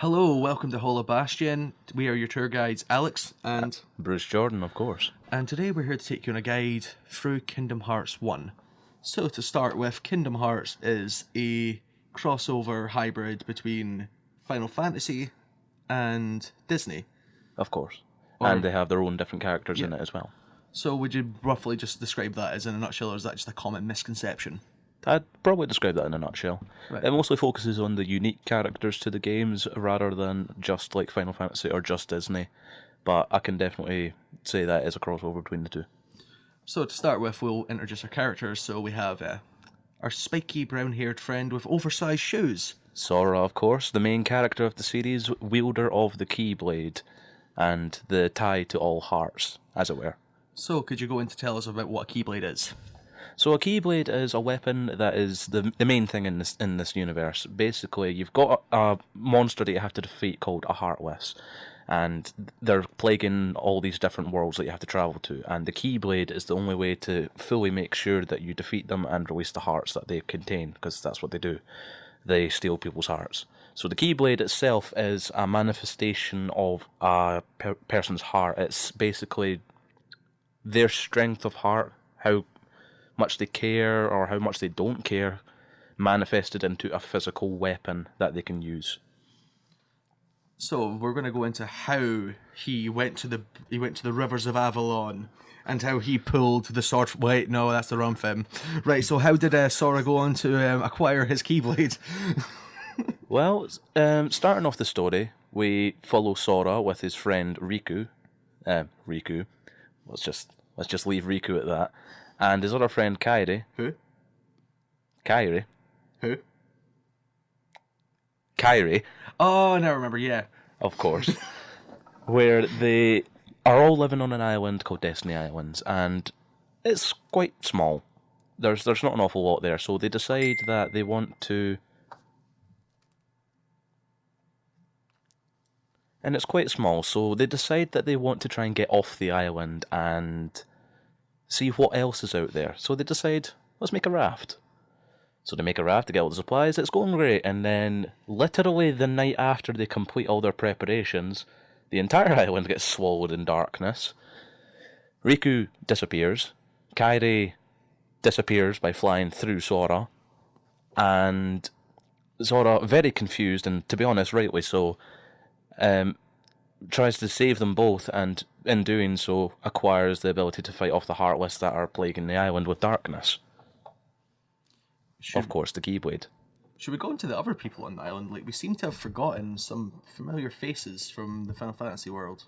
Hello, welcome to Bastion. We are your tour guides, Alex, and Bruce Jordan, of course. today we're here to take you on a guide through Kingdom Hearts 1. So to start with, Kingdom Hearts is a crossover hybrid between Final Fantasy and Disney. Of course. Or- And they have their own different characters in Yeah. it as well. So would you roughly just describe that as in a nutshell, or is that just a common misconception? I'd probably describe that in a nutshell. Right. It mostly focuses on the unique characters to the games rather than just like Final Fantasy or just Disney. But I can definitely say that is a crossover between the two. So to start with, we'll introduce our characters. So we have our spiky brown-haired friend with oversized shoes. Sora, of course, the main character of the series, wielder of the Keyblade, and the tie to all hearts, as it were. So could you go in to tell us about what a Keyblade is? So a Keyblade is a weapon that is the main thing in this universe. Basically, you've got a monster that you have to defeat called a Heartless, and they're plaguing all these different worlds that you have to travel to, and the Keyblade is the only way to fully make sure that you defeat them and release the hearts that they contain, because that's what they do. They steal people's hearts. So the Keyblade itself is a manifestation of a person's heart. It's basically their strength of heart, how much they care or how much they don't care, manifested into a physical weapon that they can use. So we're going to go into how he went to the rivers of Avalon and how he pulled the sword. Wait, no, that's the wrong film. Right. So how did Sora go on to acquire his Keyblade? Well, starting off the story, we follow Sora with his friend Riku. Riku. Let's just leave Riku at that. And his other friend Kairi. Who? Kairi. Who? Kairi, Oh, now I remember. Yeah. of course. Where they are all living on an island called Destiny Islands, and it's quite small. There's not an awful lot there, so they decide that they want to. And it's quite small, so they decide that they want to try and get off the island and see what else is out there. So they decide, let's make a raft. So they make a raft to get all the supplies, it's going great, and then literally the night after they complete all their preparations, the entire island gets swallowed in darkness. Riku disappears, Kairi disappears by flying through Sora, and Sora, very confused, and to be honest, rightly so, tries to save them both, and in doing so, acquires the ability to fight off the Heartless that are plaguing the island with darkness. Of course, the Keyblade. Should we go into the other people on the island? Like, we seem to have forgotten some familiar faces from the Final Fantasy world.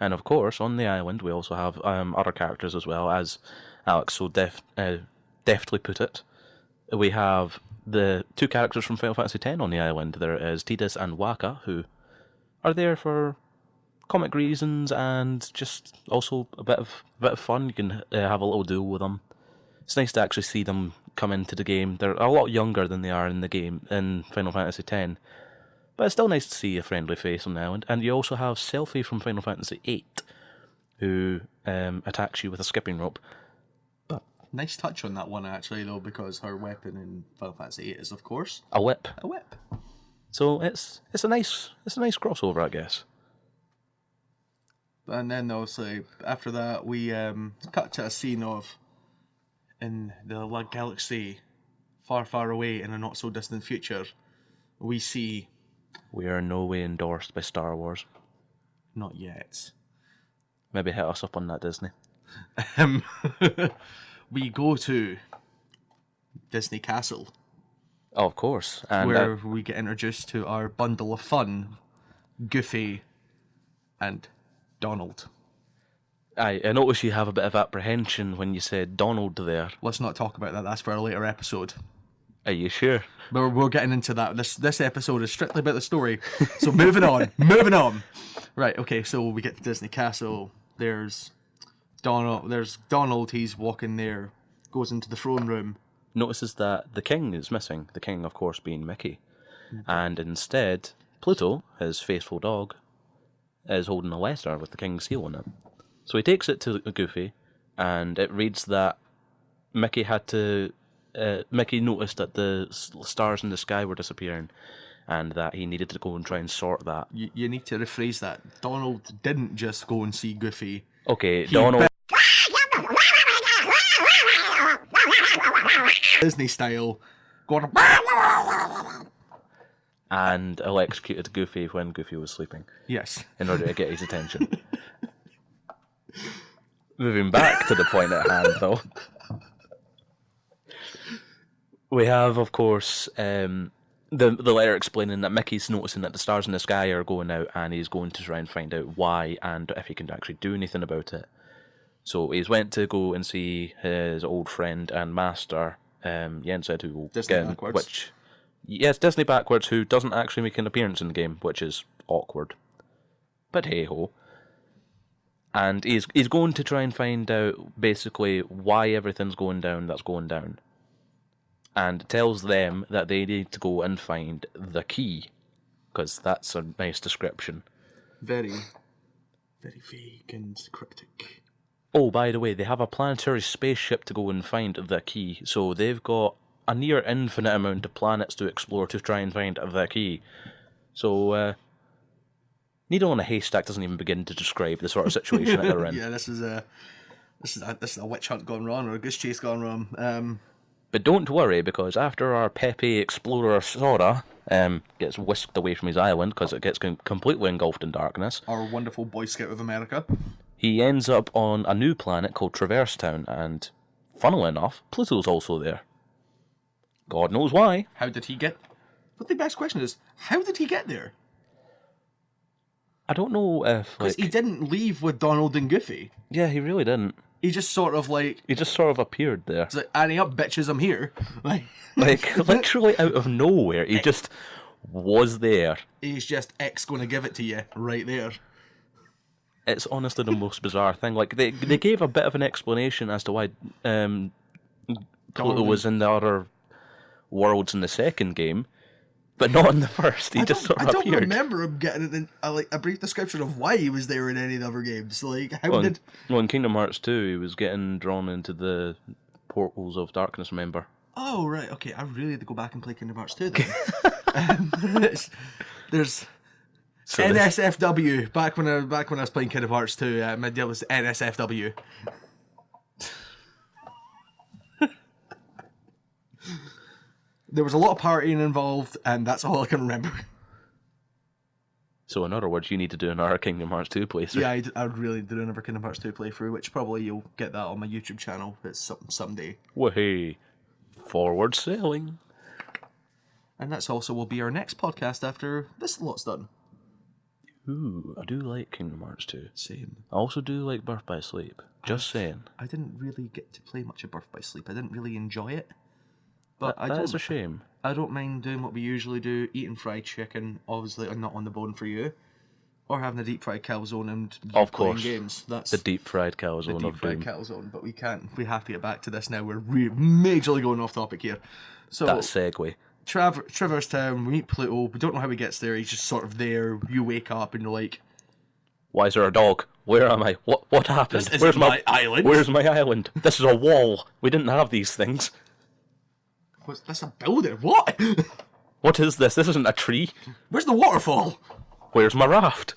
And of course, on the island, we also have other characters as well, as Alex so deftly put it. We have the two characters from Final Fantasy X on the island. There is Tidus and Waka, who are there for comic reasons and just also a bit of fun. You can have a little duel with them. It's nice to actually see them come into the game. They're a lot younger than they are in the game in Final Fantasy X, but it's still nice to see a friendly face on the island. And you also have Selphie from Final Fantasy VIII, who attacks you with a skipping rope. Nice touch on that one, actually, though, because her weapon in Final Fantasy VIII is, of course, A whip. a whip. So it's a nice crossover, I guess. And then, obviously, after that, we cut to a scene of in the galaxy far, far away in a not-so-distant future. We see... We are in no way endorsed by Star Wars. Not yet. Maybe hit us up on that, Disney. We go to Disney Castle, Oh, of course. And where we get introduced to our bundle of fun, Goofy and Donald. I noticed you have a bit of apprehension when you said Donald there. Let's not talk about that. That's for a later episode. Are you sure? But we're getting into that. This episode is strictly about the story. So moving on. Moving on. Right, okay, so we get to Disney Castle. There's Donald, he's walking there, goes into the throne room. Notices that the king is missing. The king, of course, being Mickey. And instead, Pluto, his faithful dog, is holding a letter with the king's seal on it. So he takes it to Goofy, and it reads that Mickey noticed that the stars in the sky were disappearing, and that he needed to go and try and sort that. You need to rephrase that. Donald didn't just go and see Goofy. Okay, Donald... Disney style. Going... and electrocuted Goofy when Goofy was sleeping. Yes. In order to get his attention. Moving back to the point at hand, though. We have, of course, the letter explaining that Mickey's noticing that the stars in the sky are going out, and he's going to try and find out why and if he can actually do anything about it. So he's went to go and see his old friend and master, Jens said, who Disney backwards. Which, yes, Disney backwards, who doesn't actually make an appearance in the game, which is awkward. But hey ho. And he's going to try and find out basically why everything's going down that's going down. And tells them that they need to go and find the key. Because that's a nice description. Very, very vague and cryptic. Oh, by the way, they have a planetary spaceship to go and find the key. So they've got a near infinite amount of planets to explore to try and find the key. So, needle in a haystack doesn't even begin to describe the sort of situation that they're in. Yeah, this is a witch hunt gone wrong, or a goose chase gone wrong. But don't worry, because after our Pepe explorer Sora gets whisked away from his island because it gets completely engulfed in darkness, our wonderful Boy Scout of America, he ends up on a new planet called Traverse Town, and funnily enough, Pluto's also there. God knows why. How did he get... But the best question is, how did he get there? I don't know if, because he didn't leave with Donald and Goofy. Yeah, he really didn't. He just sort of appeared there. It's like, Annie up, bitches, I'm here. Like literally out of nowhere. He just was there. He's just X going to give it to you right there. It's honestly the most bizarre thing. Like, they gave a bit of an explanation as to why Pluto was in the other worlds in the second game, but not in the first. He just sort of appeared. I don't remember him getting a brief description of why he was there in any of the other games. Like, how did... Well, in Kingdom Hearts 2, he was getting drawn into the portals of darkness, remember? Oh, right, okay. I really had to go back and play Kingdom Hearts 2 then. There's... So NSFW, back when I was playing Kingdom Hearts 2, my deal was NSFW. There was a lot of partying involved, and that's all I can remember. So in other words, you need to do another Kingdom Hearts 2 playthrough. Yeah, I'd really do another Kingdom Hearts 2 playthrough, which probably you'll get that on my YouTube channel someday. Well, hey, forward sailing. And that's also will be our next podcast after this lot's done. Ooh, I do like Kingdom Hearts 2. Same. I also do like Birth by Sleep. Just saying. I didn't really get to play much of Birth by Sleep. I didn't really enjoy it. But that is a shame. I don't mind doing what we usually do, eating fried chicken, obviously not on the bone for you, or having a deep fried calzone and of playing course, games. That's the deep fried calzone the deep of fried doom. Calzone, but we can't. We have to get back to this now. We're majorly going off topic here. So that segue. Traverse Town, we meet Pluto. We don't know how he gets there. He's just sort of there. You wake up and you're like, "Why is there a dog? Where am I? What happened? Where's my island? Where's my island? This is a wall. We didn't have these things. What's this, a building? What? What is this? This isn't a tree. Where's the waterfall? Where's my raft?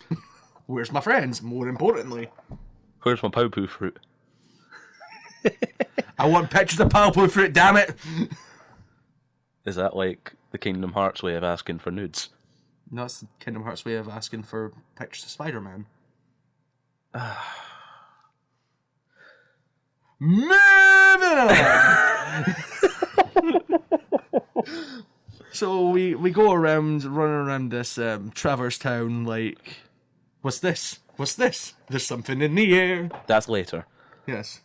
Where's my friends? More importantly, where's my pawpaw fruit? I want pictures of pawpaw fruit, damn it! Is that like the Kingdom Hearts way of asking for nudes? No, it's the Kingdom Hearts way of asking for pictures of Spider-Man. Moving on! So we go around, running around this Traverse Town like, what's this? What's this? There's something in the air. That's later. Yes.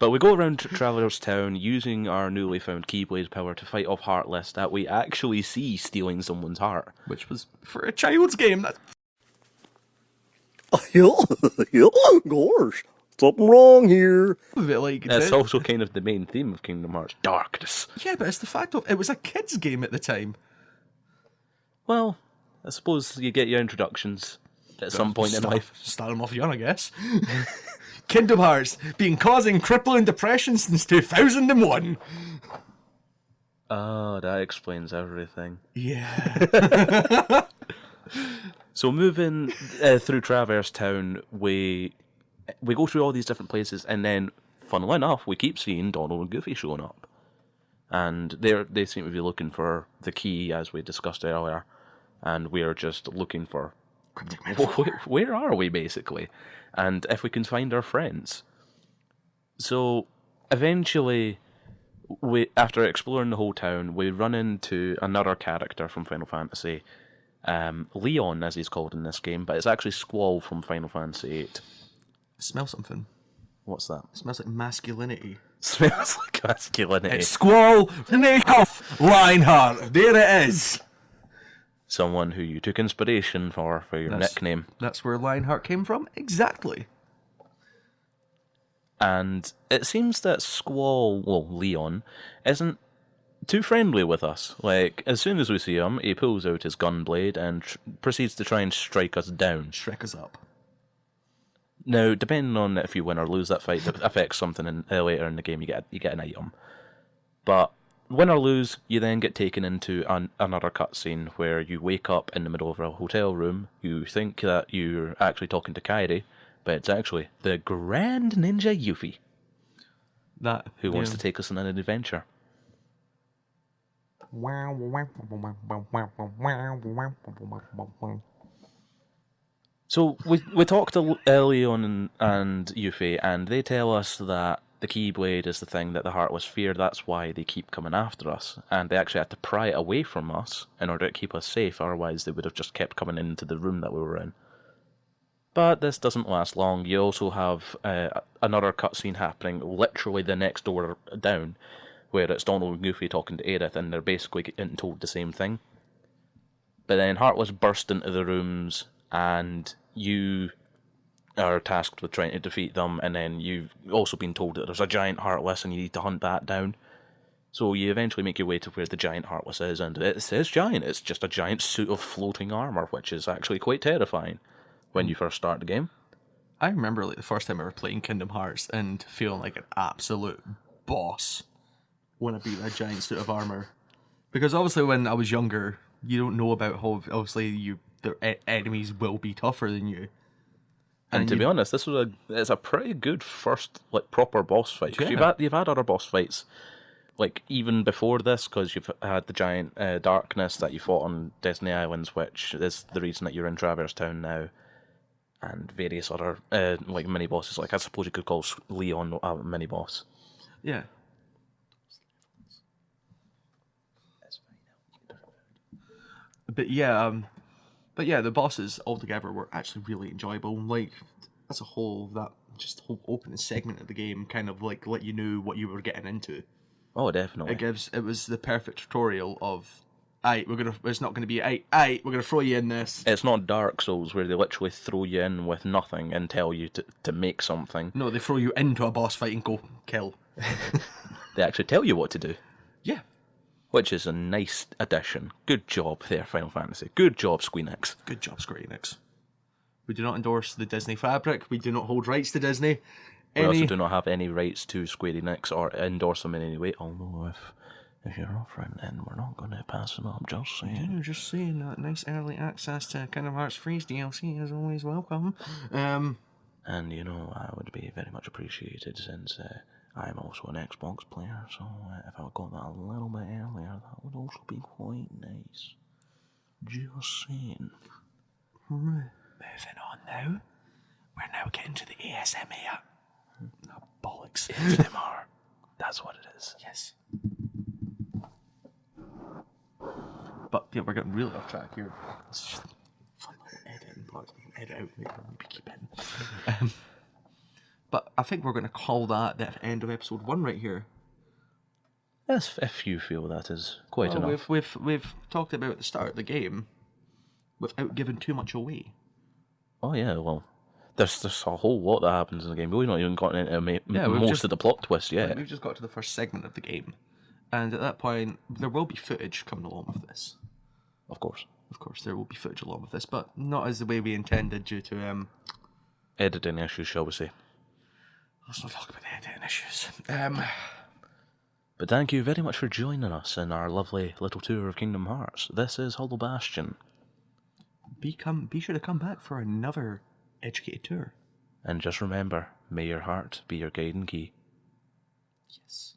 But we go around Traverse Town using our newly found Keyblade power to fight off Heartless that we actually see stealing someone's heart. Which was, for a child's game, that's... Gosh, something wrong here. Like, that's also kind of the main theme of Kingdom Hearts, darkness. Yeah, but it's the fact of, it was a kid's game at the time. Well, I suppose you get your introductions at some point in life. Start them off young, I guess. Kingdom Hearts, been causing crippling depression since 2001. Oh, that explains everything. Yeah. So moving through Traverse Town, we go through all these different places, and then, funnily enough, we keep seeing Donald and Goofy showing up. And they seem to be looking for the key, as we discussed earlier, and we're just looking for where are we, basically, and if we can find our friends. So eventually, after exploring the whole town, we run into another character from Final Fantasy, Leon, as he's called in this game, but it's actually Squall from Final Fantasy VIII. Smell something. What's that? It smells like masculinity. Smells like masculinity. It's Squall Reinhardt. There it is. Someone who you took inspiration for your nickname. That's where Lionheart came from. Exactly. And it seems that Squall, well, Leon, isn't too friendly with us. Like, as soon as we see him, he pulls out his gun blade and proceeds to try and strike us down. Shrek us up. Now, depending on if you win or lose that fight, it affects something later in the game. You get an item. But win or lose, you then get taken into another cutscene where you wake up in the middle of a hotel room. You think that you're actually talking to Kairi, but it's actually the Grand Ninja Yuffie who wants to take us on an adventure. So we talked to Leon and Yuffie, and they tell us that the Keyblade is the thing that the Heartless fear. That's why they keep coming after us, and they actually had to pry it away from us in order to keep us safe. Otherwise, they would have just kept coming into the room that we were in. But this doesn't last long. You also have another cutscene happening literally the next door down, where it's Donald and Goofy talking to Aerith, and they're basically getting told the same thing. But then Heartless burst into the rooms, and you are tasked with trying to defeat them, and then you've also been told that there's a giant Heartless and you need to hunt that down. So you eventually make your way to where the giant Heartless is, and it says giant. It's just a giant suit of floating armour, which is actually quite terrifying when you first start the game. I remember like the first time ever playing Kingdom Hearts and feeling like an absolute boss when I beat that giant suit of armour. Because obviously when I was younger, you don't know about how obviously the enemies will be tougher than you. And to be honest, it's a pretty good first like proper boss fight. Because you've had other boss fights, like even before this, because you've had the giant darkness that you fought on Destiny Islands, which is the reason that you're in Traverse Town now, and various other like mini bosses. Like I suppose you could call Leon a mini boss. Yeah. But yeah, the bosses altogether were actually really enjoyable. Like as a whole, that just whole opening segment of the game kind of like let you know what you were getting into. Oh, definitely. It was the perfect tutorial of, it's not gonna be we're gonna throw you in this. It's not Dark Souls where they literally throw you in with nothing and tell you to make something. No, they throw you into a boss fight and go kill. They actually tell you what to do. Yeah. Which is a nice addition. Good job there, Final Fantasy. Good job, Squeenix. Good job, Square Enix. We do not endorse the Disney fabric. We do not hold rights to Disney. We also do not have any rights to Square Enix or endorse them in any way. Although if you're offering, then we're not going to pass it up. Just saying. Yeah, just saying that nice early access to Kingdom Hearts Freeze DLC is always welcome. And I would be very much appreciated since I'm also an Xbox player, so if I got that a little bit earlier, that would also be quite nice. Just saying. Moving on now. We're now getting to the ASMR. Oh, bollocks. ASMR. That's what it is. Yes. But yeah, we're getting really off track here. It's just fun little editing parts. Edit out later and keep in. But I think we're going to call that the end of episode 1 right here. Yes, if you feel that is quite enough. We've talked about the start of the game without giving too much away. Oh yeah, well, there's a whole lot that happens in the game. We've not even gotten into most of the plot twist yet. We've just got to the first segment of the game. And at that point, there will be footage coming along with this. Of course, there will be footage along with this, but not as the way we intended due to... editing issues, shall we say. Let's not talk about the editing issues. But thank you very much for joining us in our lovely little tour of Kingdom Hearts. This is Hollow Bastion. Be sure to come back for another educated tour. And just remember, may your heart be your guiding key. Yes.